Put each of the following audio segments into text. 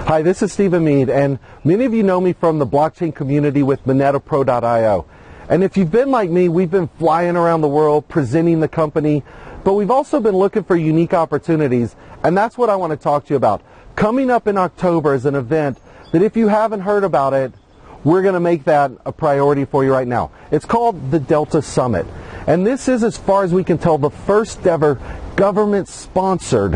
Hi, this is Stephen Meade, and many of you know me from the blockchain community with MonetaPro.io. And if you've been like me, we've been flying around the world presenting the company, but we've also been looking for unique opportunities, and that's what I want to talk to you about. Coming up in October is an event that if you haven't heard about it, we're going to make that a priority for you right now. It's called the Delta Summit. And this is, as far as we can tell, the first ever government-sponsored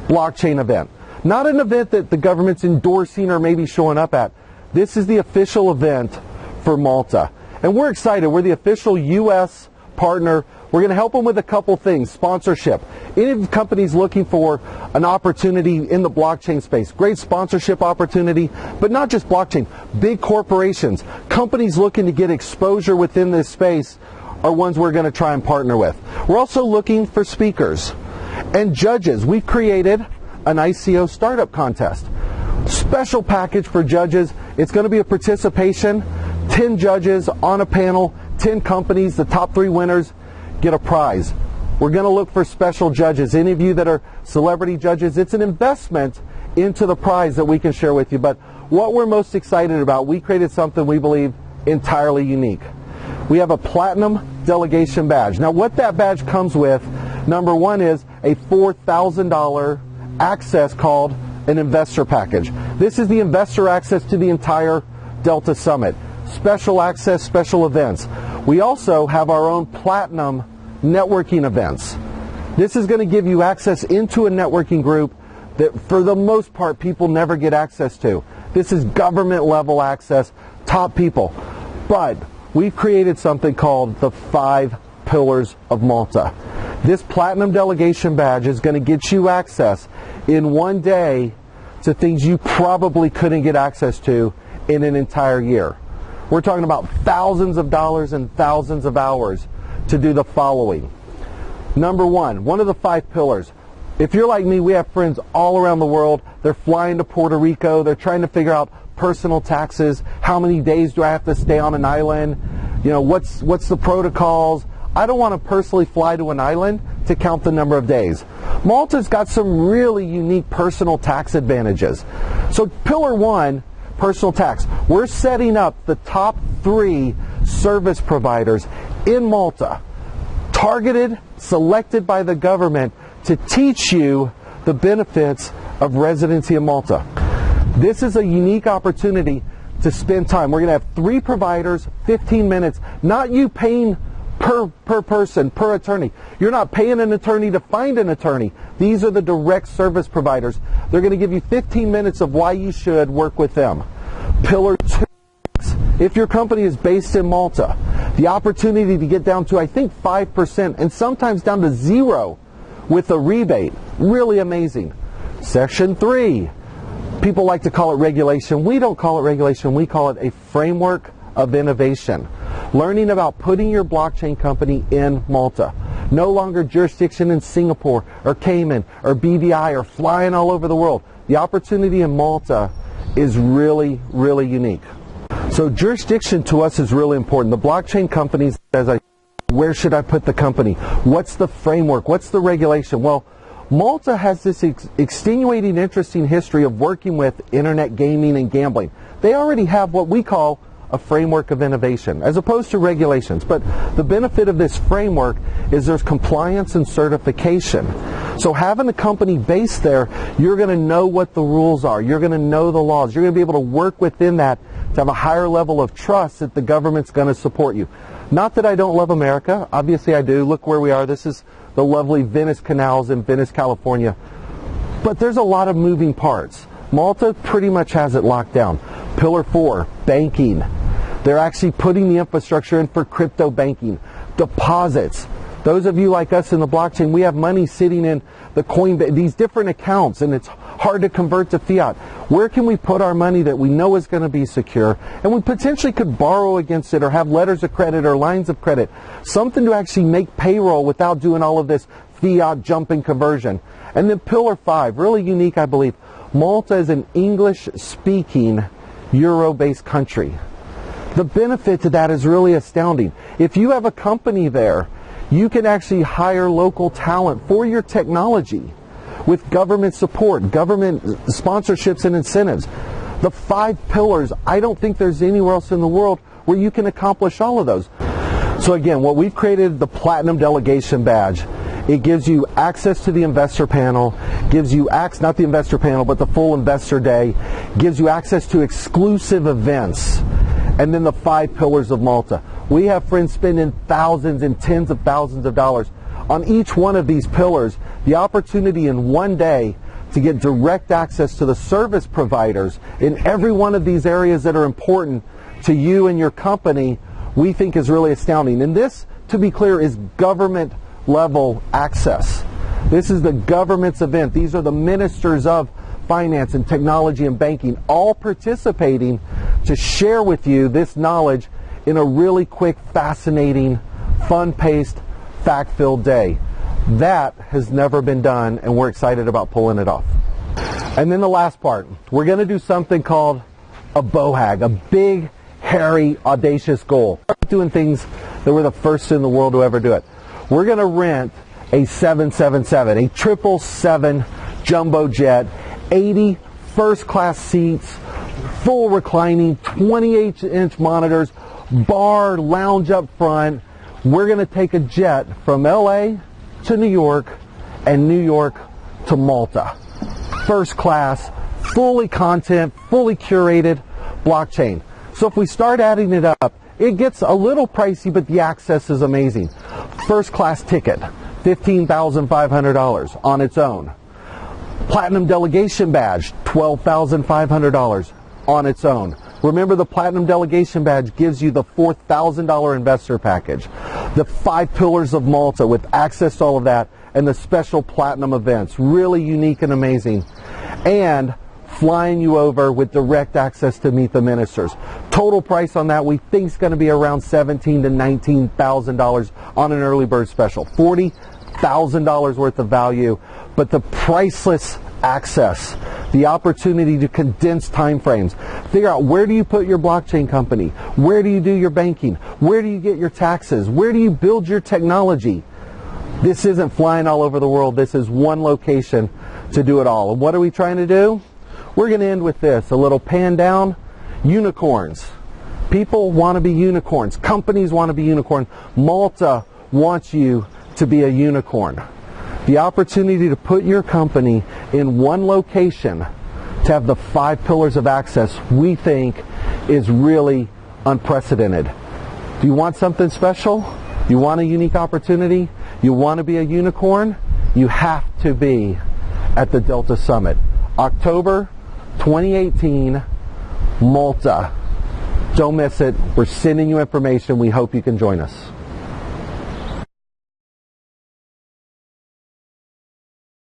blockchain event. Not an event that the government's endorsing or maybe showing up at. This is the official event for Malta. And we're excited. We're the official U.S. partner. We're going to help them with a couple things. Sponsorship. Any companies looking for an opportunity in the blockchain space. Great sponsorship opportunity, but not just blockchain. Big corporations, companies looking to get exposure within this space are ones we're going to try and partner with. We're also looking for speakers and judges. We've created an ICO startup contest. Special package for judges. It's going to be a participation. 10 judges on a panel, 10 companies, the top 3 winners get a prize. We're going to look for special judges. Any of you that are celebrity judges, it's an investment into the prize that we can share with you. But what we're most excited about, we created something we believe entirely unique. We have a platinum delegation badge. Now what that badge comes with, number one, is a $4,000 access called an investor package. This is the investor access to the entire Delta Summit. Special access, special events. We also have our own platinum networking events. This is going to give you access into a networking group that for the most part people never get access to. This is government level access, top people. But we've created something called the 5 Pillars of Malta. This platinum delegation badge is going to get you access in one day to things you probably couldn't get access to in an entire year. We're talking about thousands of dollars and thousands of hours to do the following. Number one of the 5 pillars. If you're like me, we have friends all around the world. They're flying to Puerto Rico. They're trying to figure out personal taxes. How many days do I have to stay on an island? You know, what's the protocols? I don't want to personally fly to an island to count the number of days. Malta's got some really unique personal tax advantages. So pillar 1, personal tax. We're setting up the top 3 service providers in Malta, targeted, selected by the government to teach you the benefits of residency in Malta. This is a unique opportunity to spend time. We're going to have 3 providers, 15 minutes, not you paying per person, per attorney. You're not paying an attorney to find an attorney. These are the direct service providers. They're going to give you 15 minutes of why you should work with them. Pillar 2, if your company is based in Malta, the opportunity to get down to, I think, 5% and sometimes down to 0 with a rebate. Really amazing. Section 3, people like to call it regulation. We don't call it regulation. We call it a framework of innovation. Learning about putting your blockchain company in Malta. No longer jurisdiction in Singapore or Cayman or BVI or flying all over the world. The opportunity in Malta is really, really unique. So jurisdiction to us is really important. The blockchain companies, where should I put the company? What's the framework? What's the regulation? Well, Malta has this extenuating, interesting history of working with internet gaming and gambling. They already have what we call a framework of innovation, as opposed to regulations. But the benefit of this framework is there's compliance and certification. So having a company based there, you're going to know what the rules are. You're going to know the laws. You're going to be able to work within that to have a higher level of trust that the government's going to support you. Not that I don't love America. Obviously I do. Look where we are. This is the lovely Venice Canals in Venice, California. But there's a lot of moving parts. Malta pretty much has it locked down. Pillar 4, banking. They're actually putting the infrastructure in for crypto banking, deposits. Those of you like us in the blockchain, we have money sitting in the Coinbase, these different accounts, and it's hard to convert to fiat. Where can we put our money that we know is going to be secure, and we potentially could borrow against it or have letters of credit or lines of credit, something to actually make payroll without doing all of this fiat jumping conversion. And then pillar 5, really unique, I believe. Malta is an English-speaking Euro-based country. The benefit to that is really astounding. If you have a company there, you can actually hire local talent for your technology. with government support, government sponsorships and incentives. The 5 pillars, I don't think there's anywhere else in the world where you can accomplish all of those. So again, what we've created, the Platinum Delegation Badge. It gives you access to the investor panel, gives you not the investor panel, but the full investor day, gives you access to exclusive events, and then the 5 pillars of Malta. We have friends spending thousands and tens of thousands of dollars on each one of these pillars. The opportunity in one day to get direct access to the service providers in every one of these areas that are important to you and your company, we think is really astounding. And this, to be clear, is government level access. This is the government's event. These are the ministers of finance and technology and banking all participating to share with you this knowledge in a really quick, fascinating, fun-paced, fact-filled day. That has never been done, and we're excited about pulling it off. And then the last part, we're going to do something called a Bhag, a big, hairy, audacious goal. We're doing things that we're the first in the world to ever do it. We're going to rent a 777, a 777 jumbo jet, 80 first-class seats, full reclining, 28-inch monitors, bar, lounge up front. We're going to take a jet from LA to New York and New York to Malta. First class, fully content, fully curated blockchain. So if we start adding it up, it gets a little pricey, but the access is amazing. First class ticket, $15,500 on its own. Platinum Delegation Badge, $12,500 on its own. Remember, the Platinum Delegation Badge gives you the $4,000 investor package, the 5 pillars of Malta with access to all of that, and the special Platinum events, really unique and amazing, and flying you over with direct access to meet the ministers. Total price on that we think is going to be around $17,000 to $19,000 on an early bird special. $40,000 worth of value, but the priceless access, the opportunity to condense time frames, figure out where do you put your blockchain company, where do you do your banking, where do you get your taxes, where do you build your technology. This isn't flying all over the world. This is one location to do it all. And what are we trying to do? We're going to end with this, a little pan down. Unicorns. People want to be unicorns. Companies want to be unicorn. Malta wants you to be a unicorn. The opportunity to put your company in one location to have the 5 pillars of access, we think, is really unprecedented. Do you want something special? You want a unique opportunity? You want to be a unicorn? You have to be at the Delta Summit. October 2018, Malta. Don't miss it. We're sending you information. We hope you can join us.